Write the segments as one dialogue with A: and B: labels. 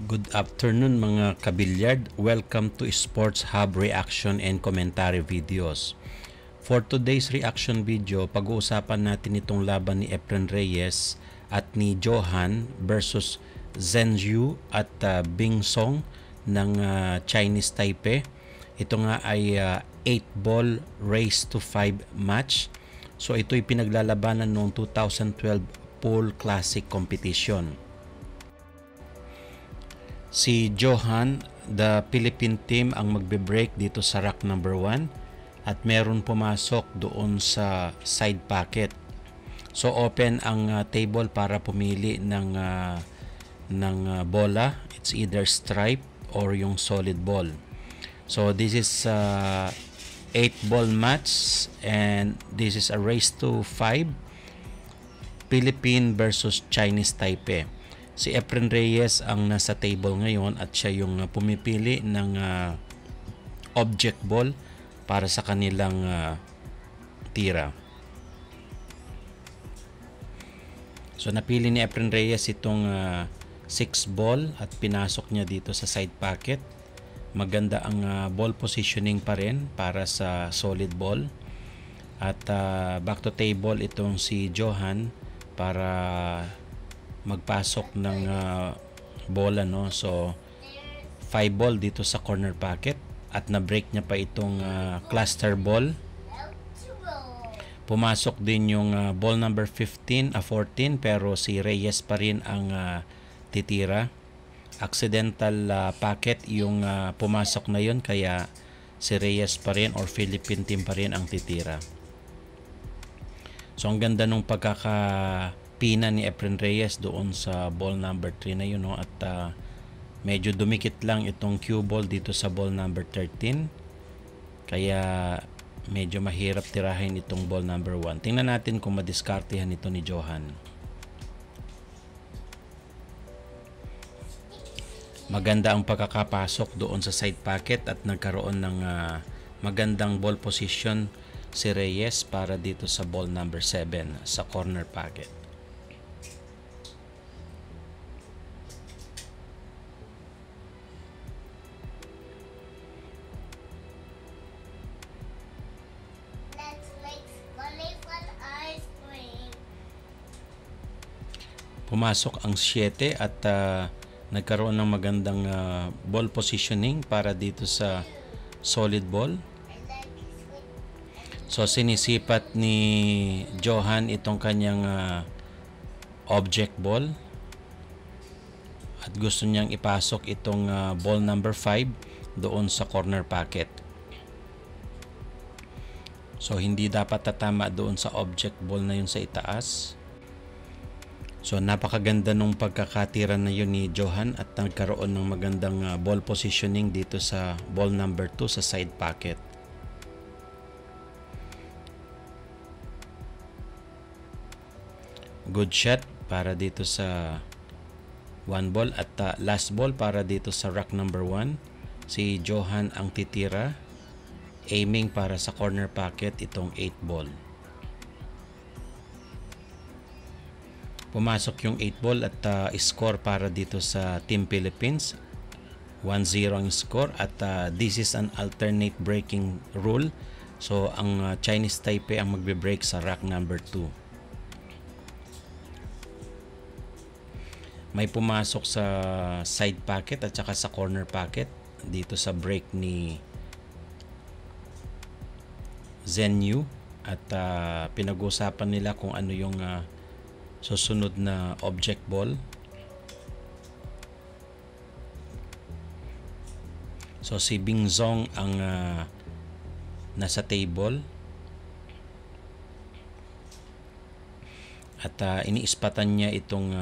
A: Good afternoon mga kabilyard. Welcome to Sports Hub reaction and commentary videos. For today's reaction video, pag-uusapan natin itong laban ni Efren Reyes at ni Johan versus Zheng Yu at Bing Song ng Chinese Taipei. Ito nga ay 8-ball race to 5 match. So ito'y pinaglalabanan noong 2012 Pool Classic competition. Si Johan, the Philippine team ang magbe-break dito sa rack number 1 at meron pumasok doon sa side packet. So open ang table para pumili ng bola. It's either stripe or yung solid ball. So this is 8-ball match and this is a race to 5 Philippine versus Chinese Taipei. Si Efren Reyes ang nasa table ngayon at siya yung pumipili ng object ball para sa kanilang tira. So napili ni Efren Reyes itong 6 ball at pinasok niya dito sa side packet. Maganda ang ball positioning pa rin para sa solid ball. At back to table itong si Johan para magpasok ng bola, no? So 5 ball dito sa corner packet at na-break niya pa itong cluster ball. Pumasok din yung ball number 14 pero si Reyes pa rin ang titira. Accidental packet yung pumasok na yun, kaya si Reyes pa rin or Philippine team pa rin ang titira. So ang ganda nung pina ni Efren Reyes doon sa ball number 3 na yun, no? At medyo dumikit lang itong cue ball dito sa ball number 13, kaya medyo mahirap tirahin itong ball number 1. Tingnan natin kung madiskartehan ito ni Johan. Maganda ang pagkakapasok doon sa side packet at nagkaroon ng magandang ball position si Reyes para dito sa ball number 7 sa corner packet. Pumasok ang 7 at nagkaroon ng magandang ball positioning para dito sa solid ball. So sinisipat ni Johan itong kanyang object ball at gusto niyang ipasok itong ball number 5 doon sa corner packet. So hindi dapat tatama doon sa object ball na yun sa itaas. So napakaganda nung pagkakatira na yun ni Johan at nagkaroon ng magandang ball positioning dito sa ball number 2 sa side packet. Good shot para dito sa 1 ball at last ball para dito sa rack number 1. Si Johan ang titira, aiming para sa corner packet itong 8 ball. Pumasok yung 8 ball at score para dito sa Team Philippines. 1-0 ang score at this is an alternate breaking rule. So ang Chinese Taipei ang magbe-break sa rack number 2. May pumasok sa side packet at saka sa corner packet dito sa break ni Zheng Yu at pinag-usapan nila kung ano yung susunod na object ball. So si Bing Song ang nasa table at iniispatan niya itong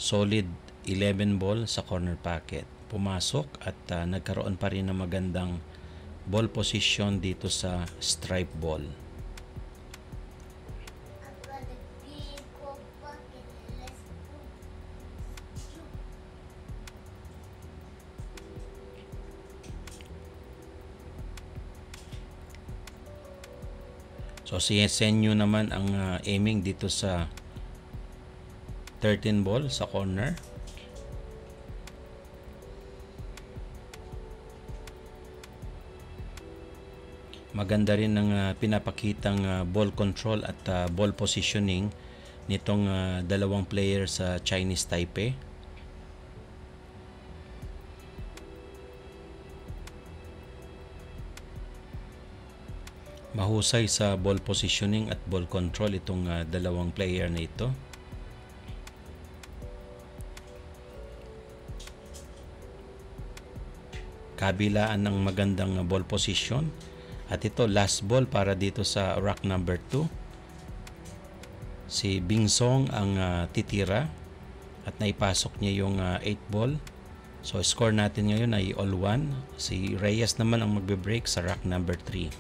A: solid 11 ball sa corner packet. Pumasok at nagkaroon pa rin ng magandang ball position dito sa stripe ball. So si Zheng Yu naman ang aiming dito sa 13 ball sa corner. Maganda rin ang pinapakitang ball control at ball positioning nitong dalawang player sa Chinese Taipei. Mahusay sa ball positioning at ball control itong dalawang player na ito. Kabilaan ng magandang ball position. At ito, last ball para dito sa rack number 2. Si Bing Song ang titira at naipasok niya yung 8 ball. So, score natin ngayon ay all 1. Si Reyes naman ang magbe-break sa rack number 3.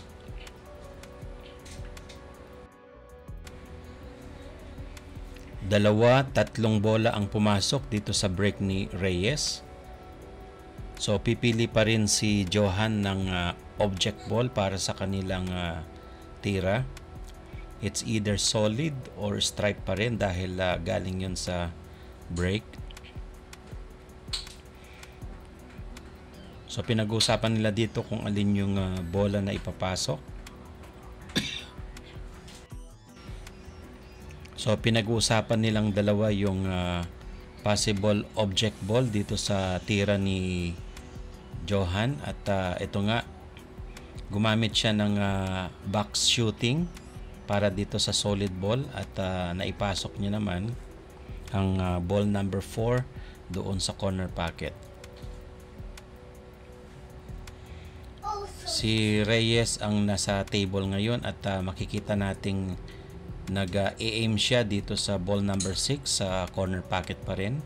A: Tatlong bola ang pumasok dito sa break ni Reyes. So, pipili pa rin si Johan ng object ball para sa kanilang tira. It's either solid or stripe pa rin dahil galing yun sa break. So, pinag-uusapan nila dito kung alin yung bola na ipapasok. So, pinag-uusapan nilang dalawa yung possible object ball dito sa tira ni Johan. At ito nga, gumamit siya ng box shooting para dito sa solid ball. At naipasok niya naman ang ball number 4 doon sa corner pocket. Si Reyes ang nasa table ngayon at makikita nating nag-aim siya dito sa ball number 6 sa corner pocket pa rin.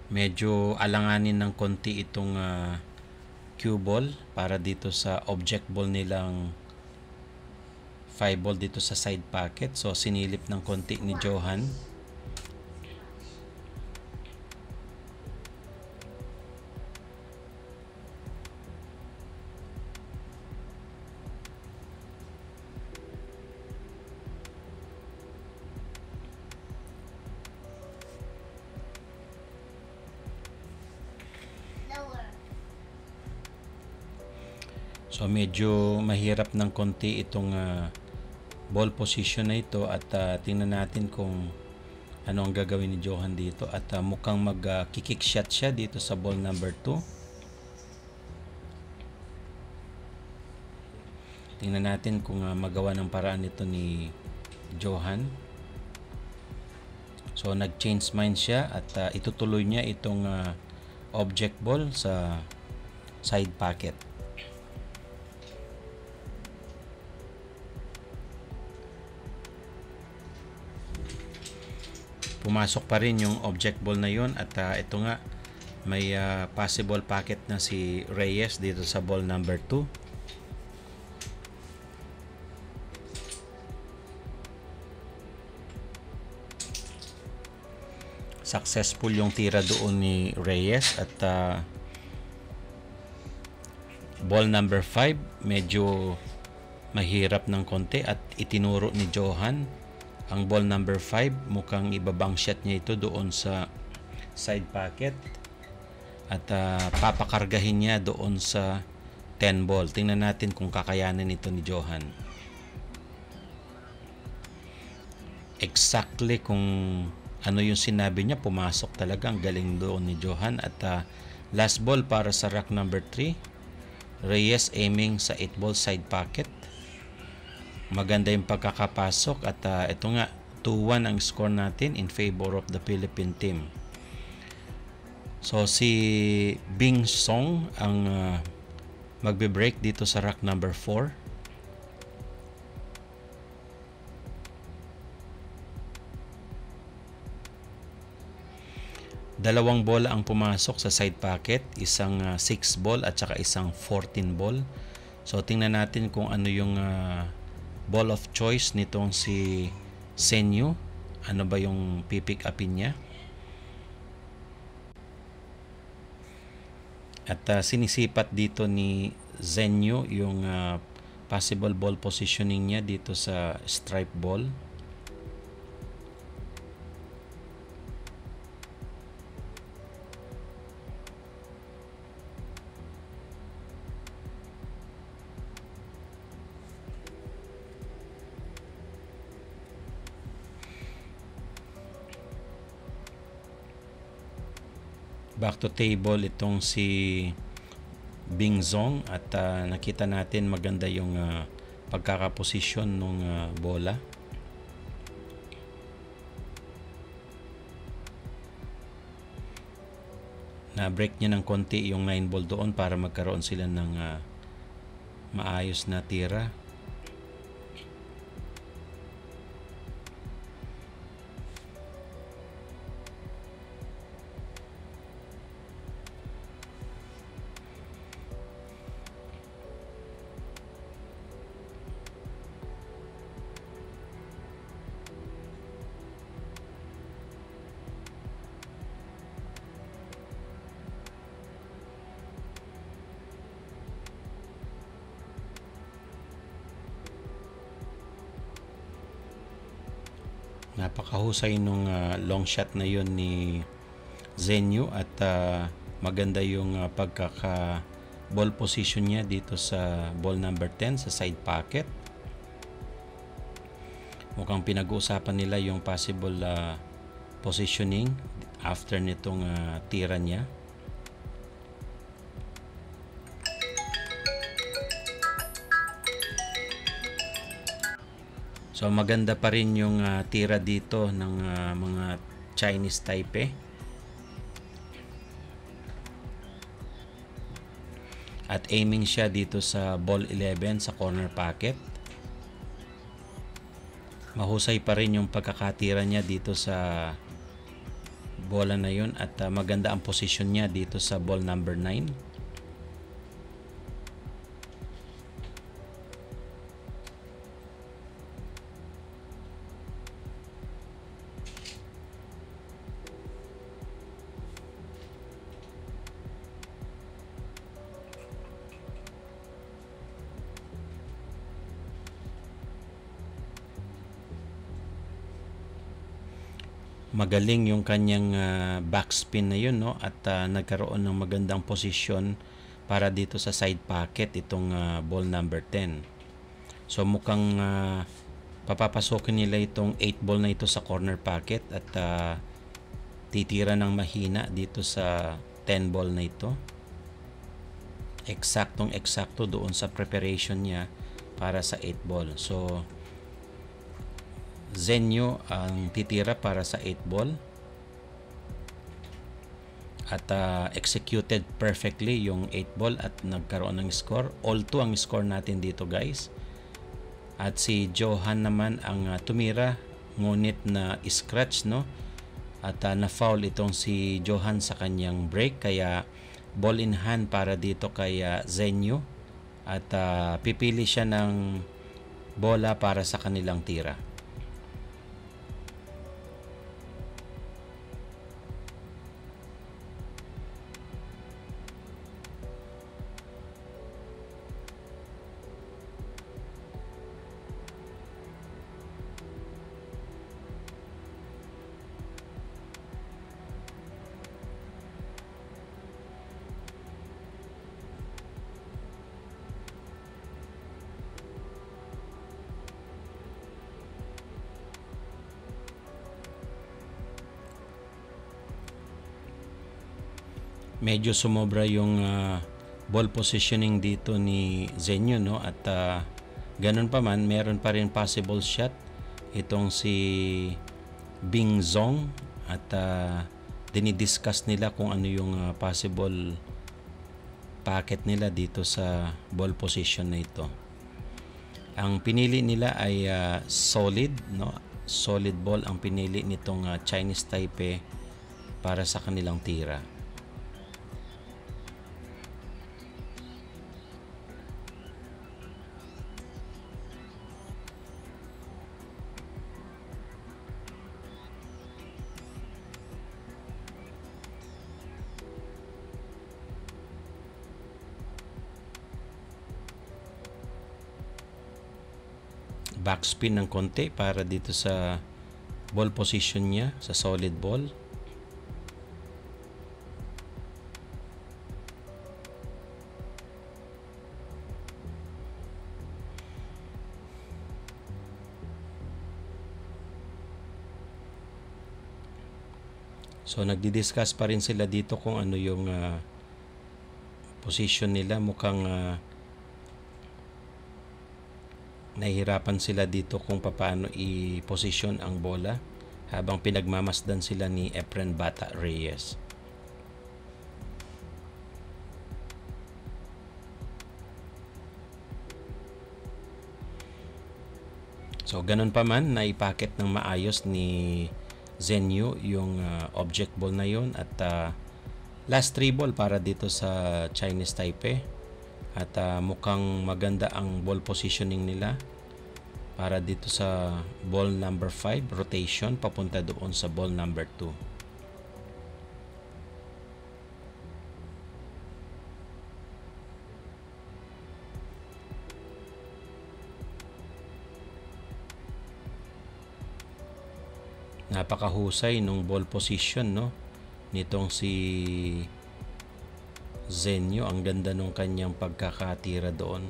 A: Medyo alanganin ng konti itong cue ball para dito sa object ball nilang 5 ball dito sa side pocket. So sinilip ng konti ni Johan. So medyo mahirap ng konti itong ball position na ito at tingnan natin kung ano ang gagawin ni Johan dito at mukhang mag-kick shot siya dito sa ball number 2. Tingnan natin kung magawa ng paraan ito ni Johan. So nag-change mind siya at itutuloy niya itong object ball sa side pocket. Pumasok pa rin yung object ball na yun at ito nga may possible pocket na si Reyes dito sa ball number 2. Successful yung tira doon ni Reyes at ball number 5 medyo mahirap ng konti at itinuro ni Johan. Ang ball number 5, mukhang ibabang shot niya ito doon sa side pocket. At papakargahin niya doon sa 10 ball. Tingnan natin kung kakayanin ito ni Johan. Exactly kung ano yung sinabi niya, pumasok talaga. Ang galing doon ni Johan. At last ball para sa rack number 3. Reyes aiming sa 8 ball side pocket. Maganda yung pagkakapasok at ito nga 2-1 ang score natin in favor of the Philippine team. So si Bing Song ang magbe-break dito sa rack number 4. Dalawang bola ang pumasok sa side pocket, isang 6 ball at saka isang 14 ball. So tingnan natin kung ano yung ball of choice nitong si Senyu. Ano ba yung pipick upin niya? At sinisipat dito ni Zenyu yung possible ball positioning niya dito sa stripe ball. Back to table itong si Bing Zong at nakita natin maganda yung pagkakaposisyon ng bola. Na-break niya ng konti yung 9 ball doon para magkaroon sila ng maayos na tira. Napakahusay nung long shot na yun ni Zenyu at maganda yung pagkaka ball position niya dito sa ball number 10 sa side pocket. Mukhang pinag-uusapan nila yung possible positioning after nitong tira niya. So maganda pa rin yung tira dito ng mga Chinese Taipei. At aiming siya dito sa ball 11 sa corner pocket. Mahusay pa rin yung pagkakatira niya dito sa bola na yun at maganda ang position niya dito sa ball number 9. Magaling yung kanyang backspin na yun, no? At nagkaroon ng magandang posisyon para dito sa side pocket itong ball number 10. So mukhang papapasokin nila itong 8 ball na ito sa corner pocket at titira ng mahina dito sa 10 ball na ito. Eksaktong-eksakto doon sa preparation niya para sa 8 ball. So Zenyu ang titira para sa 8 ball at executed perfectly yung 8 ball at nagkaroon ng score. All 2 ang score natin dito, guys. At si Johan naman ang tumira ngunit na scratch, no? At na-foul itong si Johan sa kanyang break kaya ball in hand para dito kay Zenyu at pipili siya ng bola para sa kanilang tira. Medyo sumobra yung ball positioning dito ni Zenyu, no? At ganun pa man, meron pa rin possible shot itong si Bing Zong at dinidiscuss nila kung ano yung possible packet nila dito sa ball position na ito. Ang pinili nila ay solid, no? Solid ball ang pinili nitong Chinese Taipei para sa kanilang tira. Backspin ng konti para dito sa ball position niya sa solid ball. So nagdi-discuss pa rin sila dito kung ano yung position nila. Mukhang nahihirapan sila dito kung paano i-position ang bola habang pinagmamasdan sila ni Efren Bata Reyes. So ganun pa man, naipakit ng maayos ni Zhenyu yung object ball na yun at last 3 ball para dito sa Chinese Taipei at mukhang maganda ang ball positioning nila para dito sa ball number 5 rotation papunta doon sa ball number 2. Napakahusay nung ball position, no, nitong si Zhenyu. Ang ganda nung kanyang pagkakatira doon.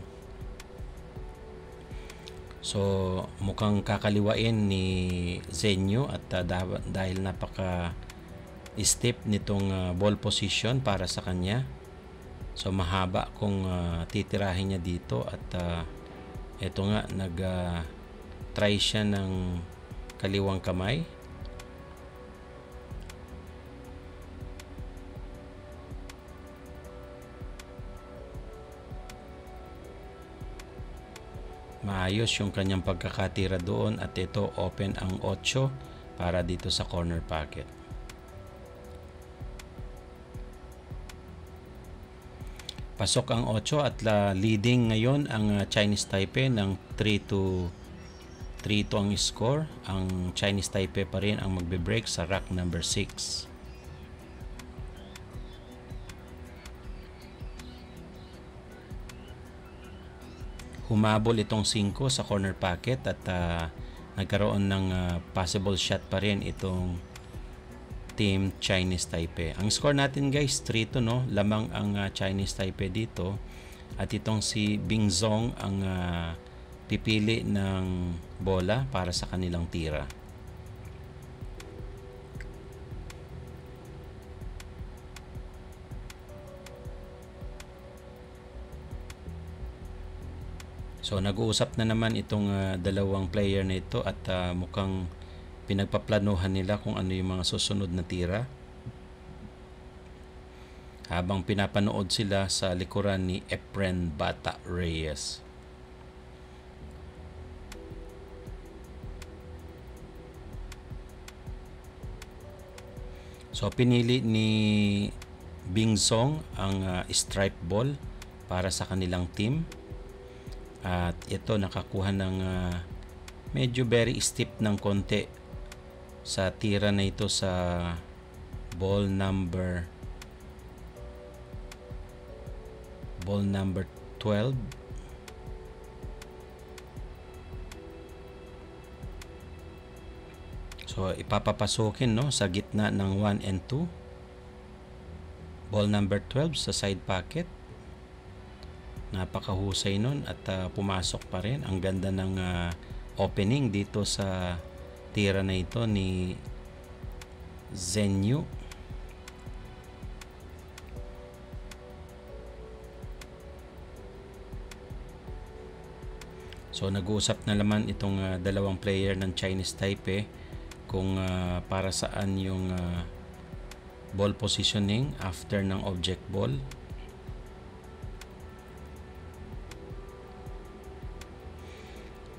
A: So mukhang kakaliwain ni Zhenyu at dahil napaka steep nitong ball position para sa kanya, so mahaba kung titirahin niya dito at eto nga nag try siya ng kaliwang kamay. Maayos yung kanyang pagkakatira doon at ito open ang 8 para dito sa corner pocket. Pasok ang 8 at leading ngayon ang Chinese Taipei ng 3-2 ang score. Ang Chinese Taipei pa rin ang magbe-break sa rack number 6. Humabol itong 5 sa corner pocket at nagkaroon ng possible shot pa rin itong team Chinese Taipei. Ang score natin guys 3-2, no? Lamang ang Chinese Taipei dito at itong si Bing Zong ang pipili ng bola para sa kanilang tira. So nag-uusap na naman itong dalawang player na ito at mukhang pinagpaplanuhan nila kung ano yung mga susunod na tira habang pinapanood sila sa likuran ni Efren Bata Reyes. So pinili ni Bing Zong ang stripe ball para sa kanilang team. At ito nakakuha ng medyo very steep ng konti sa tira na ito sa ball number 12. So ipapapasukin, no, sa gitna ng 1 and 2. Ball number 12 sa side pocket. Napakahusay nun at pumasok pa rin. Ang ganda ng opening dito sa tira na ito ni Zhenyu. So nag-uusap na naman itong dalawang player ng Chinese Taipei kung para saan yung ball positioning after ng object ball.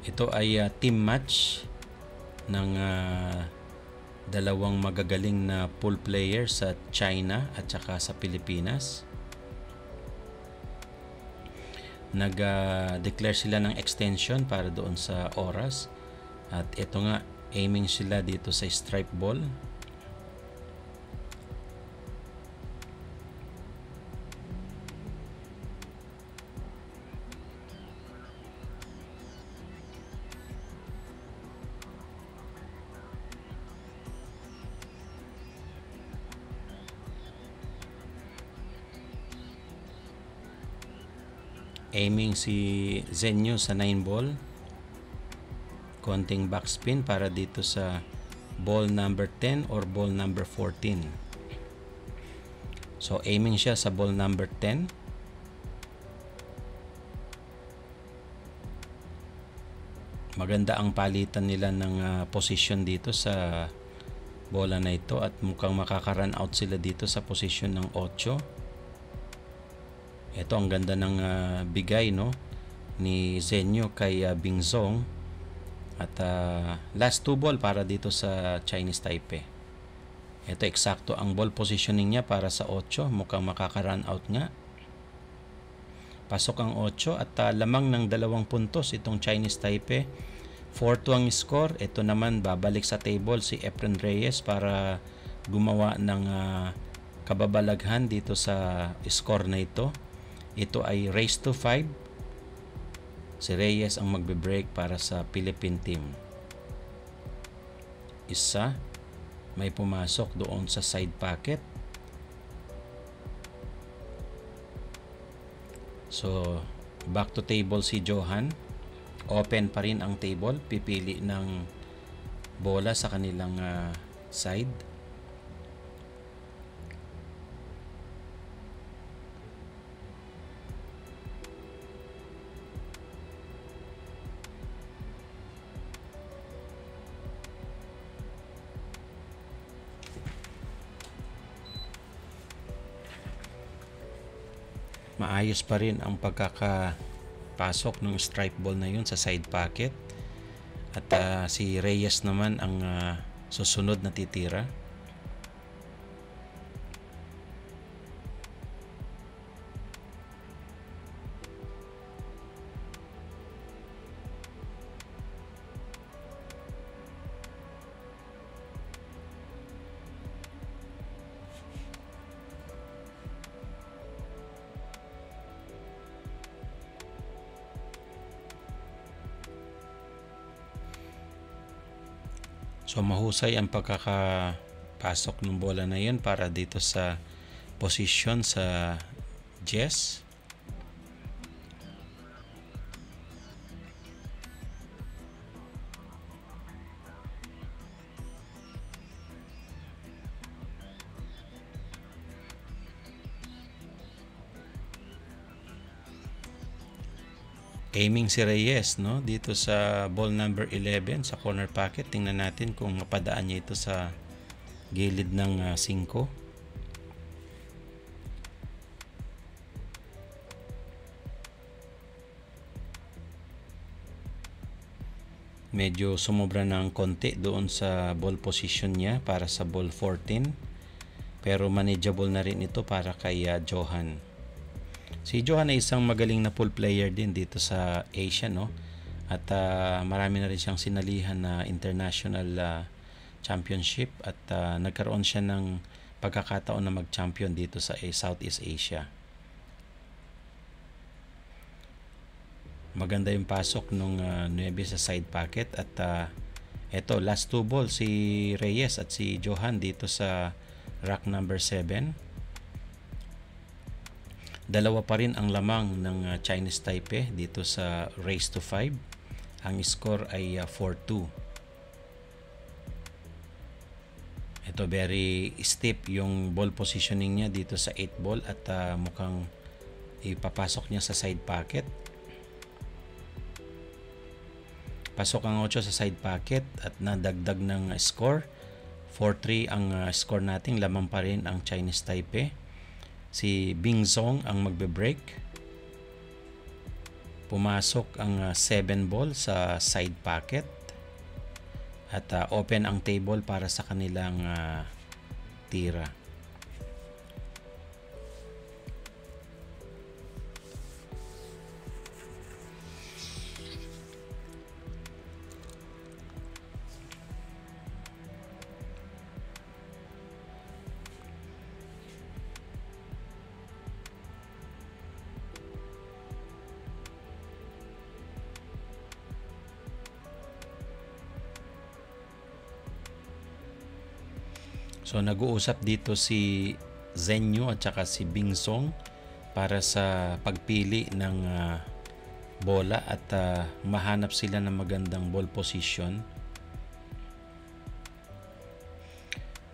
A: Ito ay team match ng dalawang magagaling na pool player sa China at saka sa Pilipinas. Nag-declare sila ng extension para doon sa oras at ito nga, aiming sila dito sa stripe ball. Aiming si Zhenyu sa 9 ball. Konting backspin para dito sa ball number 10 or ball number 14. So aiming siya sa ball number 10. Maganda ang palitan nila ng position dito sa bola na ito at mukhang makaka-run out sila dito sa position ng 8. Ito ang ganda ng bigay, no, ni Zenyu kay Bingzong. At last 2 ball para dito sa Chinese Taipei. Ito eksakto ang ball positioning niya para sa 8. Mukhang makaka-run out nga. Pasok ang 8 at lamang ng 2 puntos itong Chinese Taipei. 4-2 ang score. Ito naman babalik sa table si Efren Reyes para gumawa ng kababalaghan dito sa score na ito. Ito ay race to 5. Si Reyes ang magbe-break para sa Philippine team. Isa, may pumasok doon sa side pocket. So, back to table si Johan. Open pa rin ang table. Pipili ng bola sa kanilang side. Maayos pa rin ang pagkakapasok ng stripe ball na yun sa side pocket. At si Reyes naman ang susunod na titira. So mahusay ang pagkakapasok ng bola na yun para dito sa position sa Jess. Aiming si Reyes, no, dito sa ball number 11 sa corner pocket. Tingnan natin kung mapadaan niya ito sa gilid ng 5. Medyo sumobra ng konti doon sa ball position niya para sa ball 14. Pero manageable na rin ito para kay Johan. Si Johan ay isang magaling na pool player din dito sa Asia, no? At marami na rin siyang sinalihan na international championship at nagkaroon siya ng pagkakataon na mag-champion dito sa Southeast Asia. Maganda yung pasok nung 9 sa side pocket at eto last 2 ball si Reyes at si Johan dito sa rack number 7. Dalawa pa rin ang lamang ng Chinese Taipei dito sa race to 5. Ang score ay 4-2. Ito very steep yung ball positioning niya dito sa 8 ball at mukhang ipapasok niya sa side pocket. Pasok ang 8 sa side pocket at nadagdag ng score. 4-3 ang score natin. Lamang pa rin ang Chinese Taipei. Si Bingzong ang magbe-break. Pumasok ang 7 ball sa side pocket. At open ang table para sa kanilang tira. So nag-uusap dito si Zenyu at saka si Bingzong para sa pagpili ng bola at mahanap sila ng magandang ball position.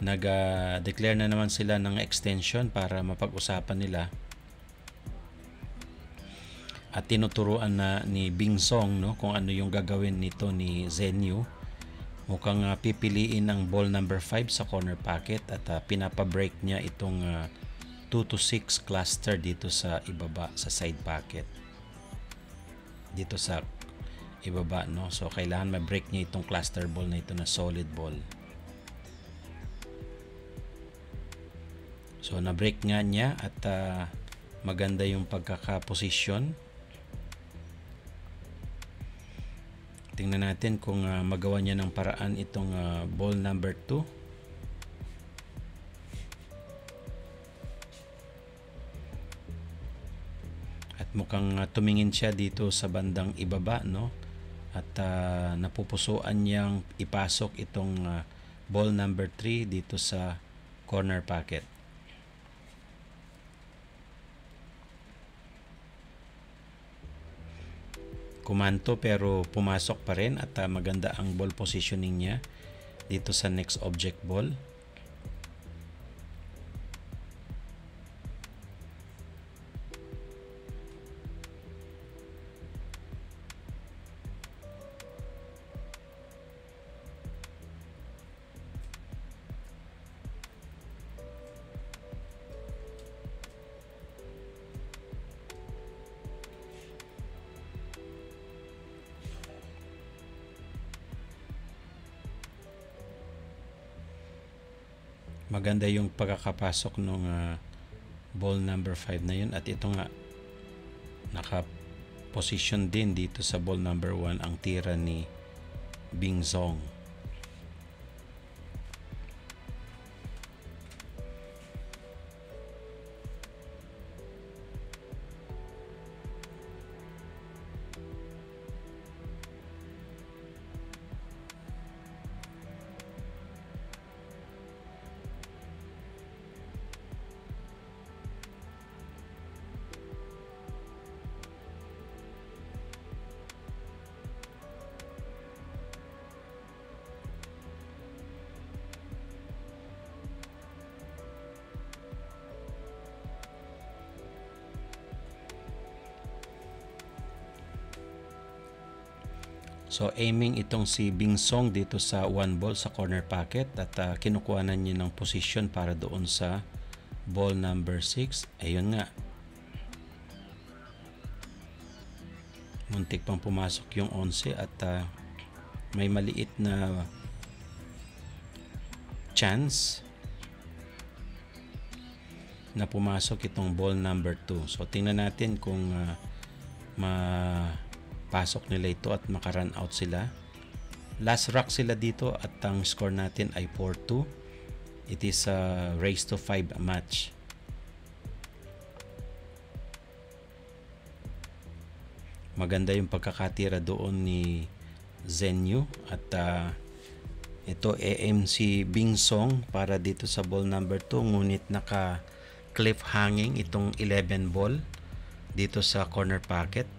A: Nag-declare na naman sila ng extension para mapag-usapan nila. At tinuturuan na ni Bing Song, no, kung ano yung gagawin nito ni Zenyu. Mukhang pipiliin ang ball number 5 sa corner pocket at pinapa-break niya itong 2 to 6 cluster dito sa ibaba sa side pocket. Dito sa ibaba, no. So kailangan ma-break niya itong cluster ball na ito na solid ball. So na-break nga niya at maganda yung pagkakaposisyon. Tingnan natin kung magawa niya ng paraan itong ball number 2. At mukhang tumingin siya dito sa bandang ibaba, no? At napupusuan niyang ipasok itong ball number 3 dito sa corner pocket. Kumanto pero pumasok pa rin at maganda ang ball positioning niya dito sa next object ball. Maganda yung pagkakapasok ng ball number 5 na yun. At ito nga, naka-position din dito sa ball number 1 ang tira ni Bing Song. So aiming itong si Bing Song dito sa 1 ball sa corner pocket at kinukuhanan niya ng position para doon sa ball number 6. Ayun nga. Muntik pang pumasok yung 11 at may maliit na chance na pumasok itong ball number 2. So tingnan natin kung pasok nila ito at maka-run out sila. Last rock sila dito at ang score natin ay 4-2. It is a race to 5 match. Maganda yung pagkakatira doon ni Zenyu at ito aim si Bing Song para dito sa ball number 2, ngunit naka cliff hanging itong 11 ball dito sa corner pocket.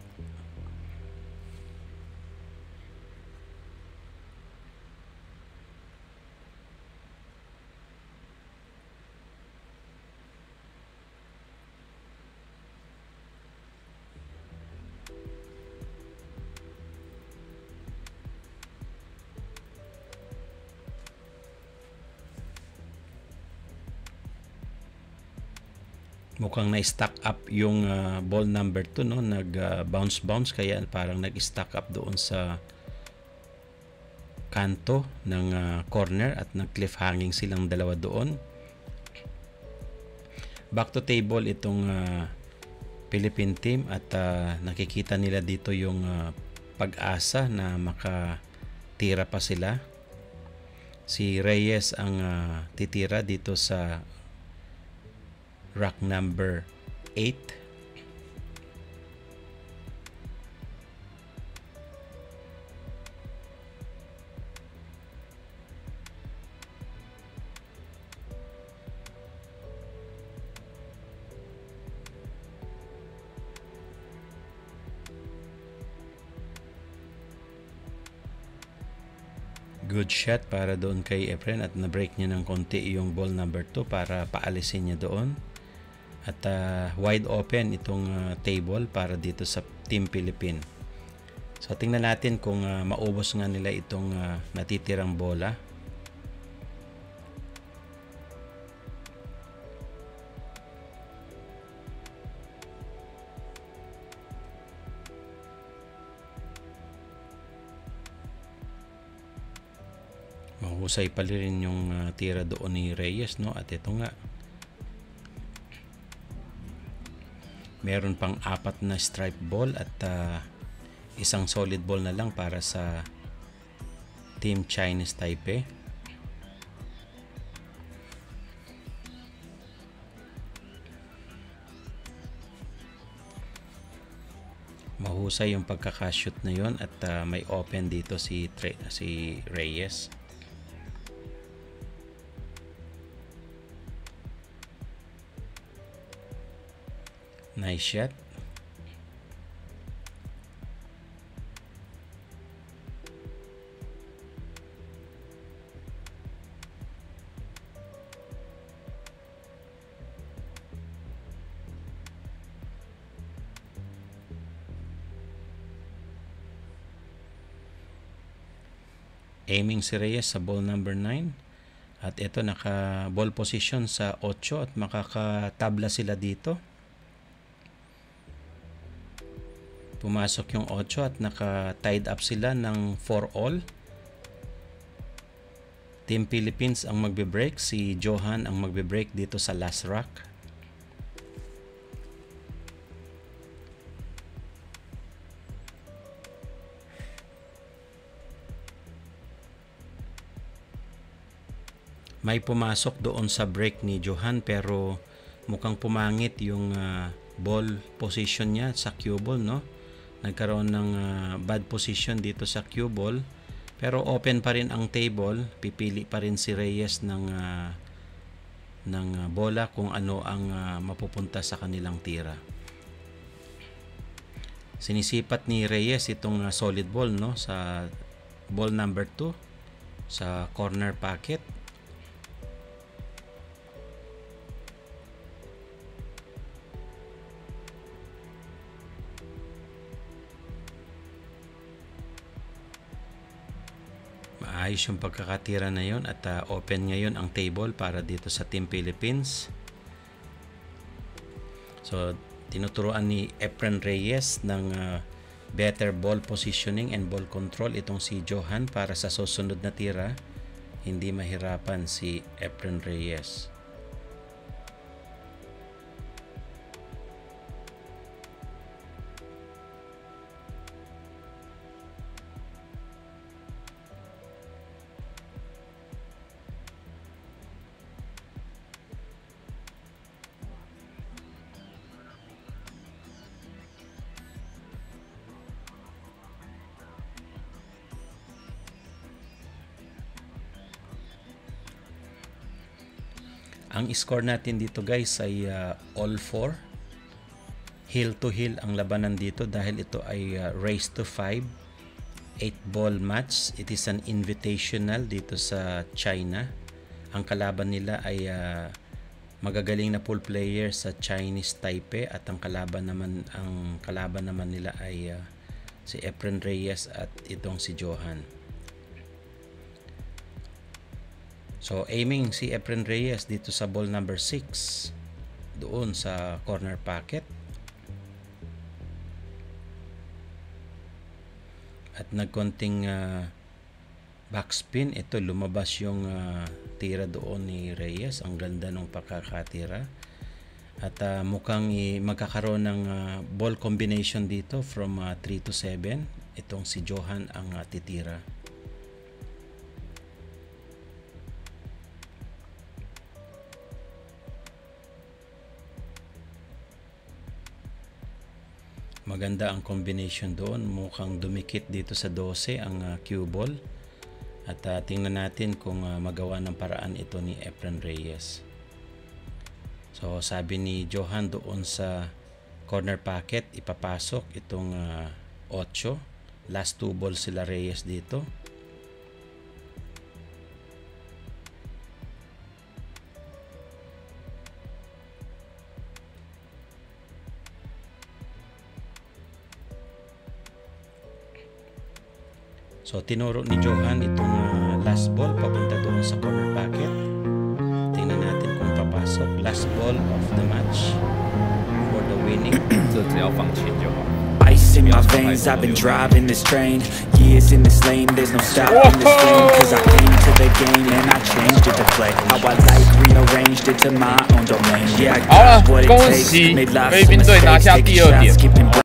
A: Mukhang na-stack up yung ball number 2, no? Nag-bounce kaya parang nag-stack up doon sa kanto ng corner at nag-cliff hanging silang dalawa doon. Back to table itong Philippine team at nakikita nila dito yung pag-asa na makatira pa sila. Si Reyes ang titira dito sa rack number 8. Good shot para doon kay Efren at na-break niya ng konti yung ball number 2 para paalisin niya doon. At wide open itong table para dito sa Team Philippine. So tingnan natin kung maubos nga nila itong natitirang bola. Mahusay pa rin yung tira doon ni Reyes, no? At ito nga, meron pang 4 na stripe ball at isang solid ball na lang para sa Team Chinese Taipei. Mahusay yung pagkakashoot na yon at may open dito si Reyes. Nice shot. Aiming si Reyes sa ball number 9. At ito naka ball position sa 8 at makakatabla sila dito. Pumasok yung 8 at naka-tied up sila ng 4-all. Team Philippines ang magbe-break. Si Johan ang magbe-break dito sa last rack. May pumasok doon sa break ni Johan pero mukhang pumangit yung ball position niya sa cue ball, no? Nagkaroon ng bad position dito sa cue ball pero open pa rin ang table. Pipili pa rin si Reyes ng bola kung ano ang mapupunta sa kanilang tira. Sinisipat ni Reyes itong solid ball, no, sa ball number 2 sa corner pocket. Maayos yung pagkakatira na yon at open ngayon ang table para dito sa Team Philippines. So tinuturuan ni Efren Reyes ng better ball positioning and ball control itong si Johan para sa susunod na tira hindi mahirapan si Efren Reyes. Ang score natin dito guys ay all 4. Heel to heel ang labanan dito dahil ito ay race to 5. 8-ball match. It is an invitational dito sa China. Ang kalaban nila ay magagaling na pool player sa Chinese Taipei at ang kalaban naman nila ay si Efren Reyes at itong si Johan. So aiming si Efren Reyes dito sa ball number 6 doon sa corner pocket. At nagkonting backspin. Ito lumabas yung tira doon ni Reyes. Ang ganda ng pagkakatira. At mukhang magkakaroon ng ball combination dito from 3 to 7. Itong si Johan ang titira. Maganda ang combination doon. Mukhang dumikit dito sa 12 ang cue ball. At tingnan natin kung magawa ng paraan ito ni Efren Reyes. So sabi ni Johan doon sa corner pocket, ipapasok itong 8. Last 2 balls sila Reyes dito. So tinuro ni Johan itong last ball papunta doon sa corner pocket. Tingnan natin kung papasok. Last ball of the match for the winning.
B: 这只要放钱就好。
C: Ice in my veins, I've been driving this train. Years in this lane, there's no stopping this flame. Cause I came to the game and I changed it to play how I like, rearranged it to my own domain. Yeah, I got what it takes, made lots of mistakes, taking shots, keeping